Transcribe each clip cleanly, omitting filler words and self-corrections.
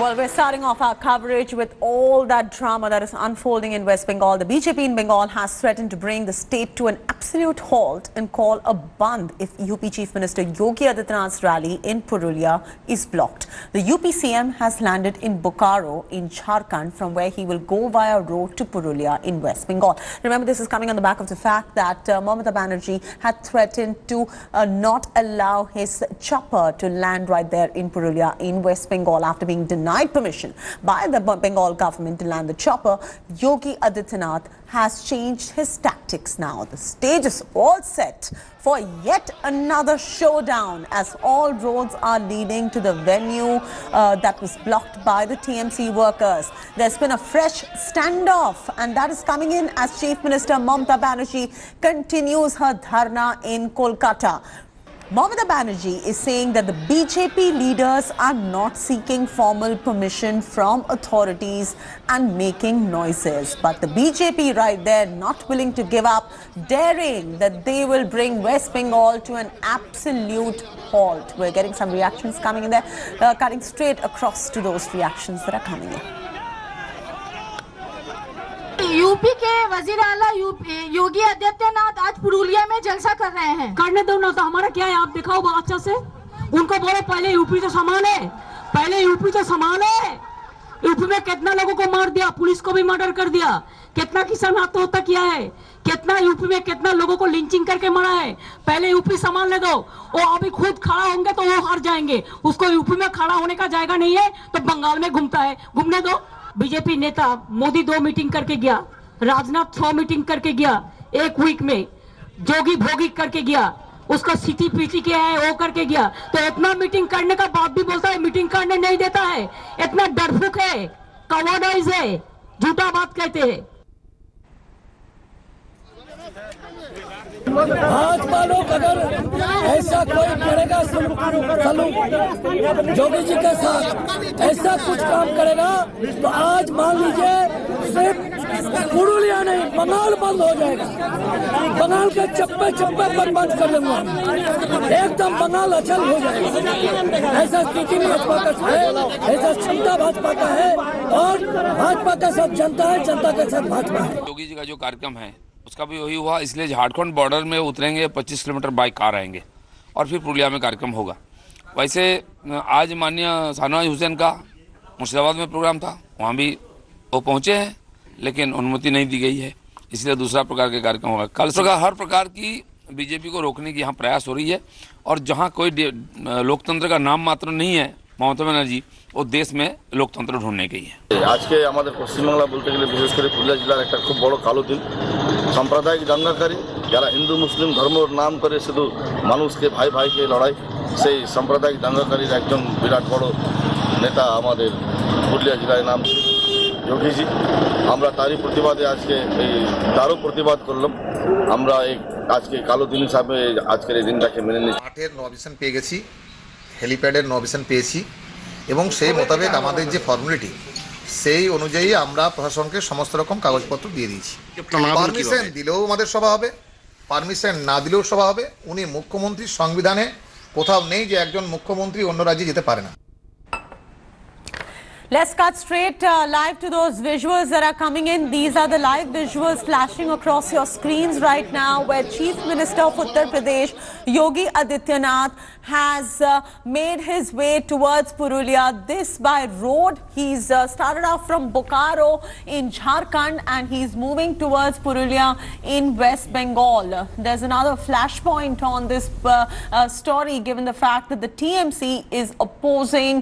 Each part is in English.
Well, we're starting off our coverage with all that drama that is unfolding in West Bengal. The BJP in Bengal has threatened to bring the state to an absolute halt and call a bandh if UP Chief Minister Yogi Adityanath's rally in Purulia is blocked. The UP CM has landed in Bokaro in Jharkhand, from where he will go via road to Purulia in West Bengal. Remember, this is coming on the back of the fact that Mamata Banerjee had threatened to not allow his chopper to land right there in Purulia in West Bengal after being denied permission by the Bengal government to land the chopper. Yogi Adityanath has changed his tactics now. The stage is all set for yet another showdown, as all roads are leading to the venue that was blocked by the TMC workers. There's been a fresh standoff, and that is coming in as Chief Minister Mamata Banerjee continues her dharna in Kolkata. Mamata Banerjee is saying that the BJP leaders are not seeking formal permission from authorities and making noises. But the BJP right there not willing to give up, daring that they will bring West Bengal to an absolute halt. We're getting some reactions coming in there, cutting straight across to those reactions that are coming in. UP के वजीर आला योगी आदित्यनाथ आज पुरुलिया में जलसा कर रहे हैं। करने दो ना, तो हमारा क्या है, आप दिखाओ अच्छा से। उनको बोलो पहले यूपी तो संभाले, पहले यूपी तो संभाले। यूपी में कितना लोगों को मार दिया, पुलिस को भी मर्डर कर दिया, कितना किसान आत्महत्या किया है, कितना यूपी में कितना लोगों को लिंचिंग करके मारा है। पहले यूपी संभालने दो। वो अभी खुद खड़ा होंगे तो वो हार जाएंगे। उसको यूपी में खड़ा होने का जायगा नहीं है तो बंगाल में घूमता है, घूमने दो। बीजेपी नेता मोदी 2 मीटिंग करके गया, राजनाथ 6 मीटिंग करके गया एक वीक में, जोगी भोगी करके गया, उसका सिटी पीटी के है वो करके गया। तो इतना मीटिंग करने का बाद भी बोलता है मीटिंग करने नहीं देता है। इतना डरफुक है, कवर्डाइज है, झूठा बात कहते हैं। भाजपा लोग अगर ऐसा कोई करेगा जोगी जी के साथ ऐसा कुछ काम करेगा तो आज मान लीजिए सिर्फ पुरुलिया नहीं बंगाल बंद हो जाएगा। बंगाल के चप्पे चप्पे बंद कर देंगे हम, एकदम बंगाल अचल हो जाएगा। ऐसा स्थिति भाजपा का है, ऐसा क्षमता भाजपा का है और भाजपा के साथ जनता है, जनता के साथ भाजपा है। योगी जी का जो कार्यक्रम है उसका भी वही हुआ, इसलिए झारखंड बॉर्डर में उतरेंगे, 25 किलोमीटर बाई कार आएंगे और फिर पुरुलिया में कार्यक्रम होगा। वैसे आज माननीय शाहनवाज हुसैन का मुर्शिदाबाद में प्रोग्राम था, वहाँ भी वो पहुँचे हैं लेकिन अनुमति नहीं दी गई है, इसलिए दूसरा प्रकार के कार्यक्रम होगा। कल प्रकार हर प्रकार की बीजेपी को रोकने की यहाँ प्रयास हो रही है और जहाँ कोई लोकतंत्र का नाम मात्र नहीं है, ममता बनर्जी वो देश में लोकतंत्र ढूंढने गई है। आज के हमारे पश्चिम बांगला बोलते गেলে विशेष করে পুরুলিয়া জেলার একটা খুব বড় কালো দিন। সাম্প্রদায়িক দাঙ্গাকারী যারা হিন্দু মুসলিম ধর্মের নাম করে শুধু মানুষকে ভাই ভাইকে লড়াই, সেই সাম্প্রদায়িক দাঙ্গাকারীর একজন বিরাট বড় নেতা আমাদের পুরুলিয়া জেলায় নাম যোগীজি। আমরা তারই প্রতিবাদে আজকে তারও প্রতিবাদ করলাম। আমরা এই আজকে কালো দিন হিসাবে আজকের এই দিনটাকে মেনে নিচ্ছি। মাঠের নভিশন পেয়ে গেছি, হেলিপ্যাডের নভিশন পেয়েছি এবং সেই মোতাবেক আমাদের যে ফর্মালিটি সেই অনুযায়ী আমরা প্রশাসনকে সমস্ত রকম কাগজপত্র দিয়ে দিয়েছি। পারমিশন দিলেও আমাদের সভা হবে, পারমিশন না দিলেও সভা হবে। উনি মুখ্যমন্ত্রী, সংবিধানে কোথাও নেই যে একজন মুখ্যমন্ত্রী অন্য রাজ্যে যেতে পারে না। Let's cut straight live to those visuals that are coming in. These are the live visuals flashing across your screens right now, where Chief Minister of Uttar Pradesh, Yogi Adityanath, has made his way towards Purulia. This by road. He's started off from Bokaro in Jharkhand and he's moving towards Purulia in West Bengal. There's another flashpoint on this story, given the fact that the TMC is opposing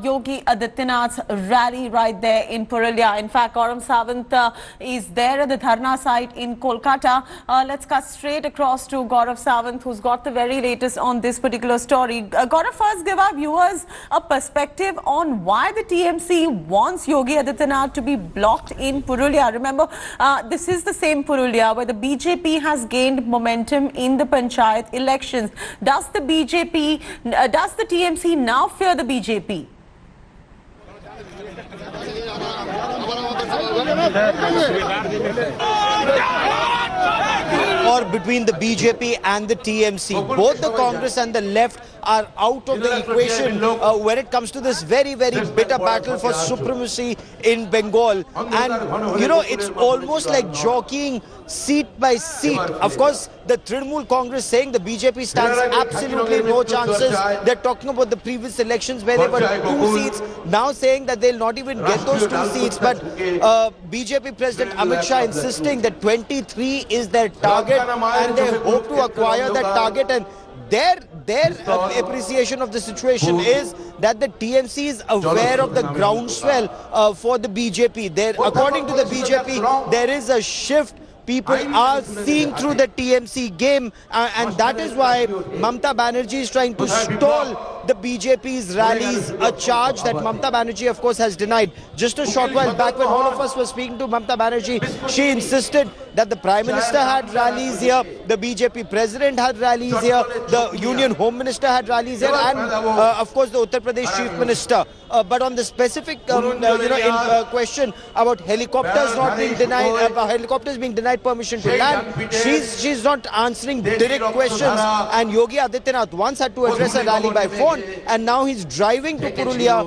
Yogi Adityanath's rally right there in Purulia. In fact, Gaurav Sawant is there at the dharna site in Kolkata. Let's cut straight across to Gaurav Sawant, who's got the very latest on this particular story. Gaurav, first give our viewers a perspective on why the TMC wants Yogi Adityanath to be blocked in Purulia. Remember, this is the same Purulia where the BJP has gained momentum in the Panchayat elections. Does the TMC now fear the BJP? Or between the BJP and the TMC. Both the Congress and the left are out of the equation when it comes to this very, very bitter battle for supremacy in Bengal. And, you know, it's almost like jockeying seat by seat. Of course, the Trinamool Congress saying the BJP stands absolutely no chances. They're talking about the previous elections where they were 2 seats, now saying that they'll not even get those 2 seats. But BJP President Amit Shah insisting that 23 is their target and they hope to acquire that target. And their appreciation of the situation is that the TMC is aware of the groundswell for the BJP. According to the BJP, there is a shift. People are seeing through the TMC game, and that is why Mamata Banerjee is trying to stall the BJP's rallies, a charge that Mamata Banerjee, of course, has denied. Just a short while back, when all of us were speaking to Mamata Banerjee, she insisted that the Prime Minister had rallies here, the BJP President had rallies here, the Union Home Minister had rallies here, and of course the Uttar Pradesh Chief Minister. But on the specific question about helicopters not being denied, helicopters being denied permission to land, she's not answering direct questions. And Yogi Adityanath once had to address a rally by phone, and now he's driving to Purulia.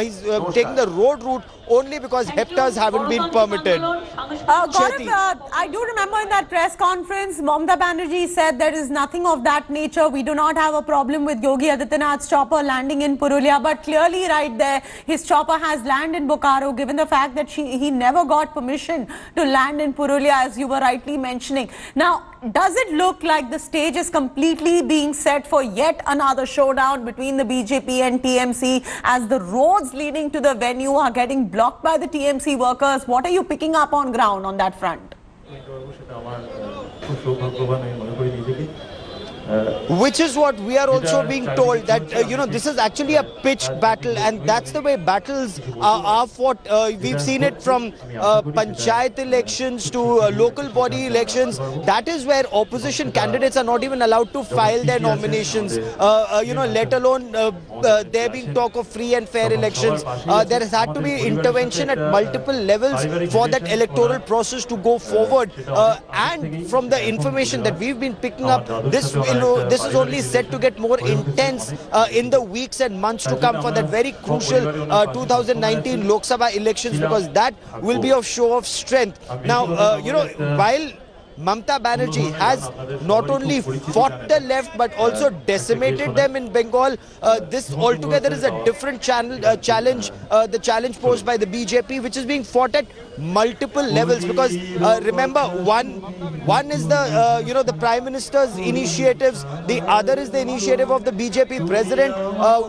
He's taking the road route only because hectares haven't been permitted. Gaurav, I do remember in that press conference, Mamata Banerjee said there is nothing of that nature. We do not have a problem with Yogi Adityanath's chopper landing in Purulia. But clearly right there, his chopper has landed in Bokaro, given the fact that he never got permission to land in Purulia, as you were rightly mentioning. Now, does it look like the stage is completely being set for yet another showdown between the BJP and TMC, as the roads leading to the venue are getting blocked by the TMC workers? What are you picking up on ground on that front? Which is what we are also being told, that this is actually a pitched battle, and that's the way battles are fought. We've seen it from panchayat elections to local body elections. That is where opposition candidates are not even allowed to file their nominations, let alone there being talk of free and fair elections. There has had to be intervention at multiple levels for that electoral process to go forward. And from the information that we've been picking up, this is only set to get more intense in the weeks and months to come for that very crucial 2019 Lok Sabha elections, because that will be a show of strength. Now, while Mamata Banerjee has not only fought the left but also decimated them in Bengal, this altogether is a different challenge, the challenge posed by the BJP, which is being fought at multiple levels. Because remember, one is the Prime Minister's initiatives, the other is the initiative of the BJP President,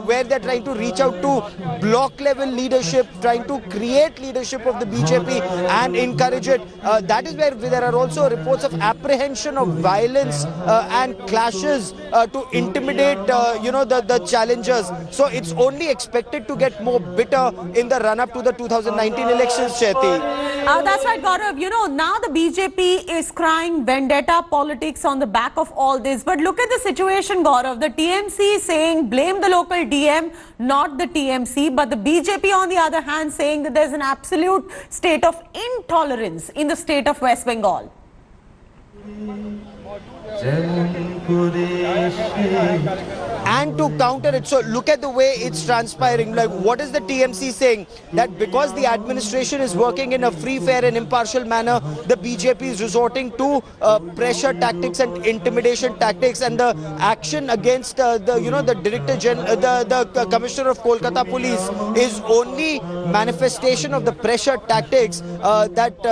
where they're trying to reach out to block level leadership, trying to create leadership of the BJP and encourage it. That is where there are also reports of apprehension of violence and clashes to intimidate the challengers. So it's only expected to get more bitter in the run-up to the 2019 elections, Chaiti. That's right, Gaurav. Now the BJP is crying vendetta politics on the back of all this. But look at the situation, Gaurav. The TMC is saying blame the local DM, not the TMC. But the BJP, on the other hand, saying that there's an absolute state of intolerance in the state of West Bengal. And to counter it, so look at the way it's transpiring. Like, what is the TMC saying? That because the administration is working in a free, fair and impartial manner, the BJP is resorting to pressure tactics and intimidation tactics, and the action against the Director General, the Commissioner of Kolkata Police is only manifestation of the pressure tactics. That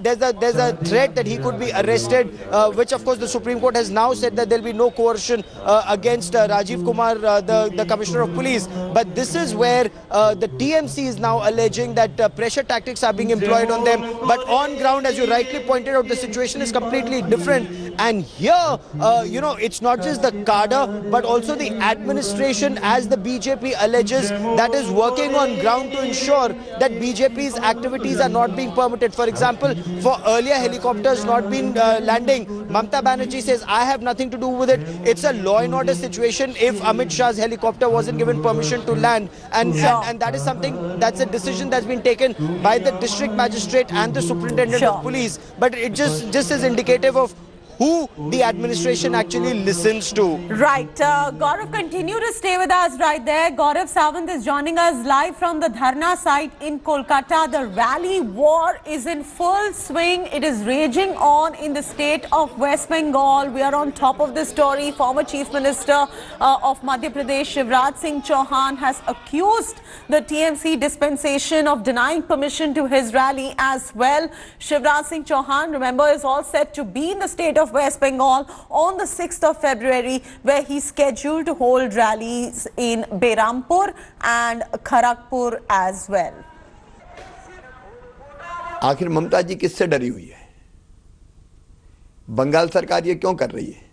there's a threat that he could be arrested, which of course the Supreme Court has now said that there will be no coercion against Rajiv Kumar, the Commissioner of Police. But this is where the TMC is now alleging that pressure tactics are being employed on them. But on ground, as you rightly pointed out, the situation is completely different. And here, it's not just the cadre, but also the administration, as the BJP alleges, that is working on ground to ensure that BJP's activities are not being permitted. For example, for earlier helicopters not being landing, Mamata Banerjee says, I have nothing to do with it. It's a law and order situation if Amit Shah's helicopter wasn't given permission to land. And that is something, that's a decision that's been taken by the district magistrate and the superintendent of police. But it just is indicative of who the administration actually listens to. Right. Gaurav, continue to stay with us right there. Gaurav Sawant is joining us live from the Dharna site in Kolkata. The rally war is in full swing. It is raging on in the state of West Bengal. We are on top of this story. Former Chief Minister of Madhya Pradesh, Shivraj Singh Chauhan, has accused the TMC dispensation of denying permission to his rally as well. Shivraj Singh Chauhan, remember, is all set to be in the state of West Bengal on the 6th of February, where he's scheduled to hold rallies in Behrampur and Kharagpur as well. आखिर ममता जी किससे डरी हुई है? बंगाल सरकार ये क्यों कर रही है?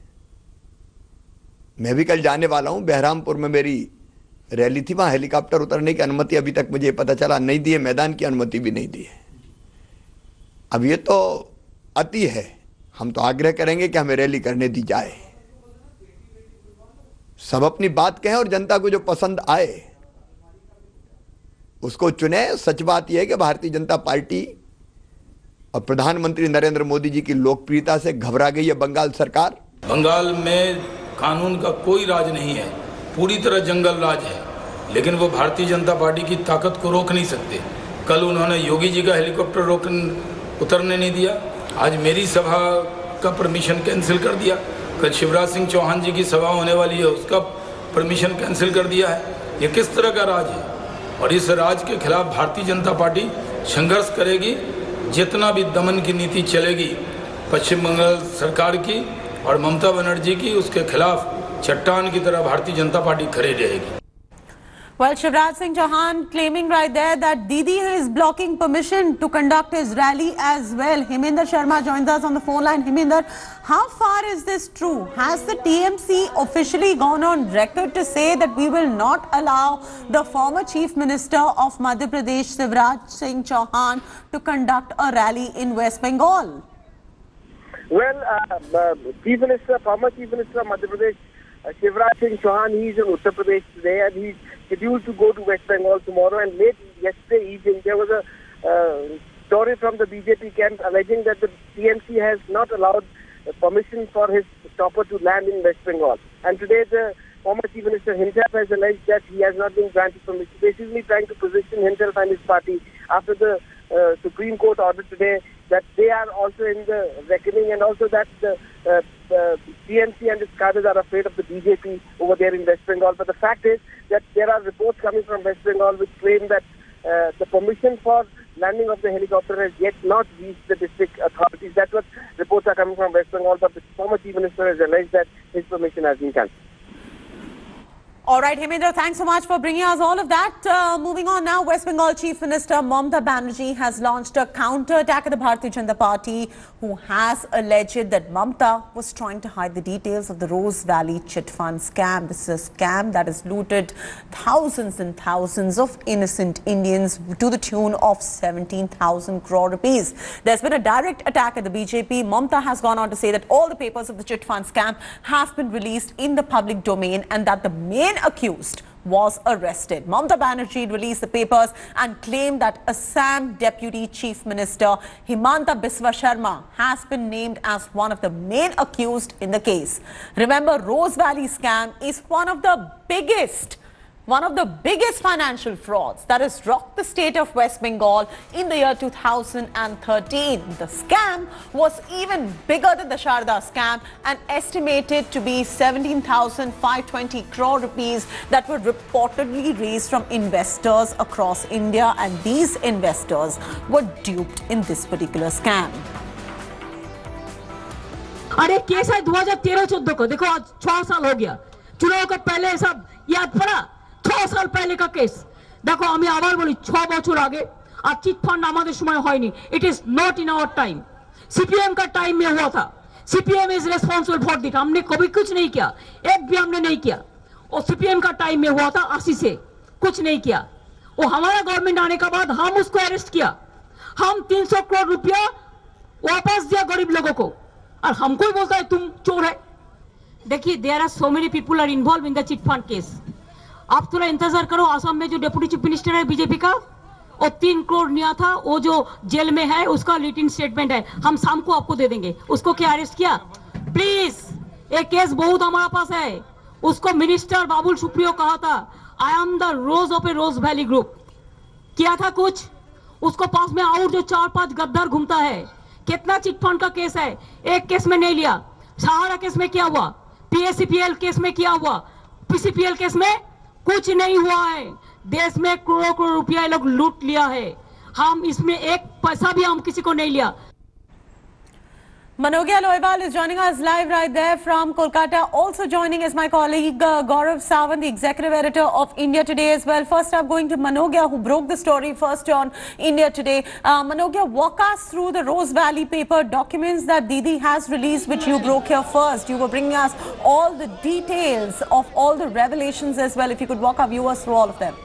मैं भी कल जाने वाला हूं। बहरामपुर में मेरी रैली थी, वहां हेलीकॉप्टर उतरने की अनुमति अभी तक मुझे पता चला नहीं दी है, मैदान की अनुमति भी नहीं दी है। अब ये तो अति है। हम तो आग्रह करेंगे कि हमें रैली करने दी जाए। सब अपनी बात कहें और जनता को जो पसंद आए उसको चुने। सच बात यह है कि भारतीय जनता पार्टी और प्रधानमंत्री नरेंद्र मोदी जी की लोकप्रियता से घबरा गई है बंगाल सरकार। बंगाल में कानून का कोई राज नहीं है, पूरी तरह जंगल राज है, लेकिन वो भारतीय जनता पार्टी की ताकत को रोक नहीं सकते। कल उन्होंने योगी जी का हेलीकॉप्टर उतरने नहीं दिया, आज मेरी सभा का परमिशन कैंसिल कर दिया, कल शिवराज सिंह चौहान जी की सभा होने वाली है उसका परमिशन कैंसिल कर दिया है। ये किस तरह का राज है? और इस राज के खिलाफ भारतीय जनता पार्टी संघर्ष करेगी। जितना भी दमन की नीति चलेगी पश्चिम बंगाल सरकार की और ममता बनर्जी की, उसके खिलाफ चट्टान की तरह भारतीय जनता पार्टी खड़ी रहेगी। Well, Shivraj Singh Chauhan claiming right there that Didi is blocking permission to conduct his rally as well. Heminder Sharma joins us on the phone line. Heminder, how far is this true? Has the TMC officially gone on record to say that we will not allow the former Chief Minister of Madhya Pradesh, Shivraj Singh Chauhan, to conduct a rally in West Bengal? Well, former Chief Minister of Madhya Pradesh, Shivraj Singh Chauhan, he's in Uttar Pradesh today and he's scheduled to go to West Bengal tomorrow. And late yesterday evening, there was a story from the BJP camp alleging that the TMC has not allowed permission for his chopper to land in West Bengal. And today, the former Chief Minister himself has alleged that he has not been granted permission, basically trying to position himself and his party after the Supreme Court order today that they are also in the reckoning, and also that the TMC and its cadres are afraid of the BJP over there in West Bengal. But the fact is that there are reports coming from West Bengal which claim that the permission for landing of the helicopter has yet not reached the district authorities. That's what reports are coming from West Bengal, but the former Chief Minister has alleged that his permission has been cancelled. All right, Heminder, thanks so much for bringing us all of that. Moving on now, West Bengal Chief Minister Mamata Banerjee has launched a counter-attack at the Bharatiya Janata Party, who has alleged that Mamata was trying to hide the details of the Rose Valley chit fund scam. This is a scam that has looted thousands and thousands of innocent Indians to the tune of 17,000 crore rupees. There's been a direct attack at the BJP. Mamata has gone on to say that all the papers of the chit fund scam have been released in the public domain and that the main accused was arrested. Mamata Banerjee released the papers and claimed that Assam Deputy Chief Minister Himanta Biswa Sharma has been named as one of the main accused in the case. Remember, Rose Valley scam is one of the biggest financial frauds that has rocked the state of West Bengal in the year 2013. The scam was even bigger than the Sharda scam and estimated to be 17,520 crore rupees that were reportedly raised from investors across India, and these investors were duped in this particular scam. अरे case है 2013-14 को, देखो आज 6 साल हो गया, चुनाव का पहले सब याद पड़ा, 6 साल पहले का केस देखो। আমি আবার বলি 6 বছর আগে আর চিট ফান্ড আমাদের সময় হয়নি। It is not in our time, CPM का टाइम में हुआ था। CPM is responsible for that. हमने कभी कुछ नहीं किया, एक भी हमने नहीं किया। और सीपीएम का टाइम में हुआ था 80 से, कुछ नहीं किया। वो हमारा गवर्नमेंट आने के बाद हम उसको अरेस्ट किया, हम 300 करोड़ रुपया वापस दिया गरीब लोगों को, और हमको ही बोलता है तुम चोर है। देखिए, there are so many people are involve in the chit fund case. आप थोड़ा इंतजार करो, असम में जो डेप्यूटी चीफ मिनिस्टर है बीजेपी का, और 3 करोड़ लिया था, वो जो जेल में है उसका रिटन स्टेटमेंट है, हम शाम को आपको दे देंगे। उसको क्या अरेस्ट किया? प्लीज एक केस बहुत हमारे पास है, उसको मिनिस्टर बाबुल सुप्रियो कहा था I am the rose of a Rose Valley group, किया था कुछ, उसको पास में और जो 4-5 गद्दार घूमता है, कितना चिटफंड का केस है, एक केस में नहीं लिया, सहारा केस में क्या हुआ, पीएससीपीएल केस में क्या हुआ, पीसीपीएल केस में कुछ नहीं हुआ है, देश में करोड़ों करोड़ रुपया लोग लूट लिया है, हम इसमें एक पैसा भी हम किसी को नहीं लिया। Manogia Loiwal is joining us live right there from Kolkata. Also joining is my colleague Gaurav Sawant, the executive editor of India Today as well. First up, going to Manogia, who broke the story first on India Today. Manogia, walk us through the Rose Valley paper documents that Didi has released, which you broke here first. You were bringing us all the details of all the revelations as well. If you could walk our viewers through all of them.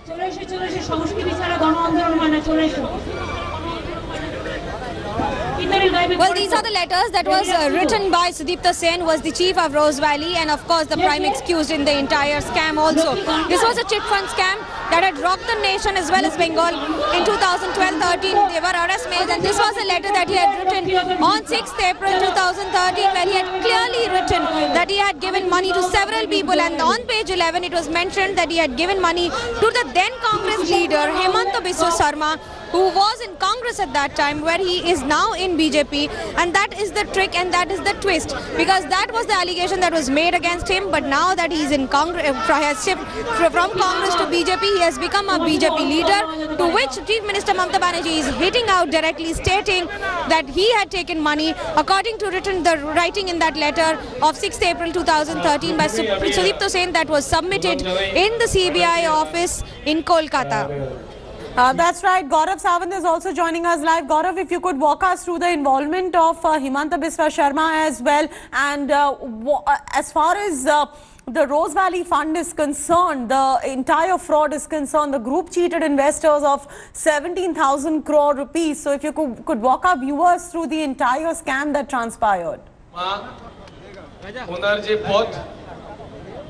Well, these are the letters that was written by Sudipta Sen, who was the chief of Rose Valley and of course the prime accused in the entire scam also. This was a chit fund scam that had rocked the nation as well as Bengal. In 2012-13, they were arrest made, and this was a letter that he had written on 6th April 2013, where he had clearly written that he had given money to several people, and on page 11 it was mentioned that he had given money to the then Congress leader Hemanta Biswa Sarma, who was in Congress at that time, where he is now in BJP, and that is the trick and that is the twist, because that was the allegation that was made against him, but now that he is in Congress, has shifted from Congress to BJP, he has become a BJP leader, to which Chief Minister Mamata Banerjee is hitting out directly, stating that he had taken money, according to the writing in that letter of 6th April 2013 by Sudipta Sen, that was submitted in the CBI office in Kolkata. That's right. Gaurav Sawant is also joining us live. Gaurav, if you could walk us through the involvement of Hemanta Biswa Sarma as well, and as far as the Rose Valley Fund is concerned, the entire fraud is concerned, the group cheated investors of 17,000 crore rupees. So if you could walk our viewers through the entire scam that transpired.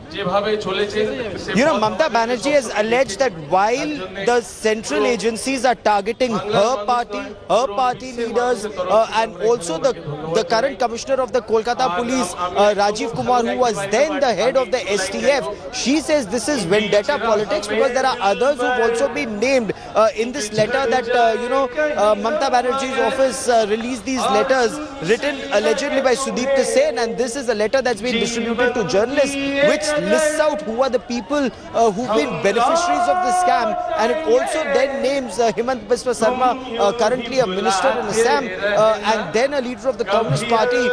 You know, Mamata Banerjee has alleged that while the central agencies are targeting her party leaders, and also the current commissioner of the Kolkata police, Rajiv Kumar, who was then the head of the STF, she says this is vendetta politics, because there are others who have also been named in this letter that, Mamata Banerjee's office released these letters written allegedly by Sudipta Sen, and this is a letter that's been distributed to journalists, which lists out who are the people who've been beneficiaries of the scam, and it also then names Hemanta Biswa Sarma, currently a minister in Assam, and then a leader of the Communist Party.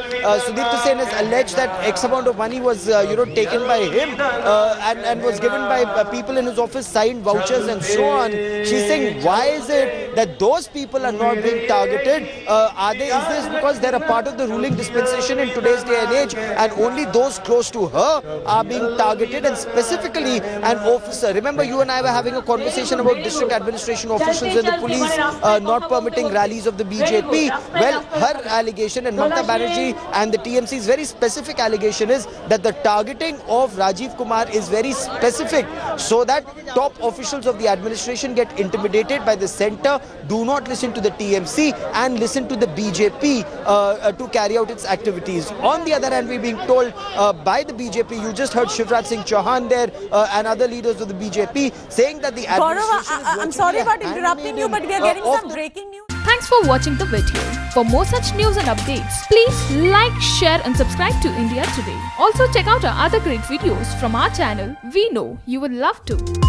Sudipta Sen has alleged that X amount of money was taken by him and was given by people in his office, signed vouchers and so on. She's saying, why is it that those people are not being targeted? Is this because they're a part of the ruling dispensation in today's day and age, and only those close to her are being targeted, and specifically an officer? Remember, you and I were having a conversation about district administration officials and the police not permitting rallies of the BJP. Well, her allegation, and Mamata Banerjee and the TMC's very specific allegation, is that the targeting of Rajiv Kumar is very specific, so that top officials of the administration get intimidated by the centre, do not listen to the TMC and listen to the BJP to carry out its activities. On the other hand, we're being told by the BJP, you just heard Shivraj Singh Chauhan there and other leaders of the BJP saying that the administration Gaurav, I'm sorry about interrupting you, but we are getting some breaking news. Thanks for watching the video. For more such news and updates, please like, share and subscribe to India Today. Also check out our other great videos from our channel. We know you will love to.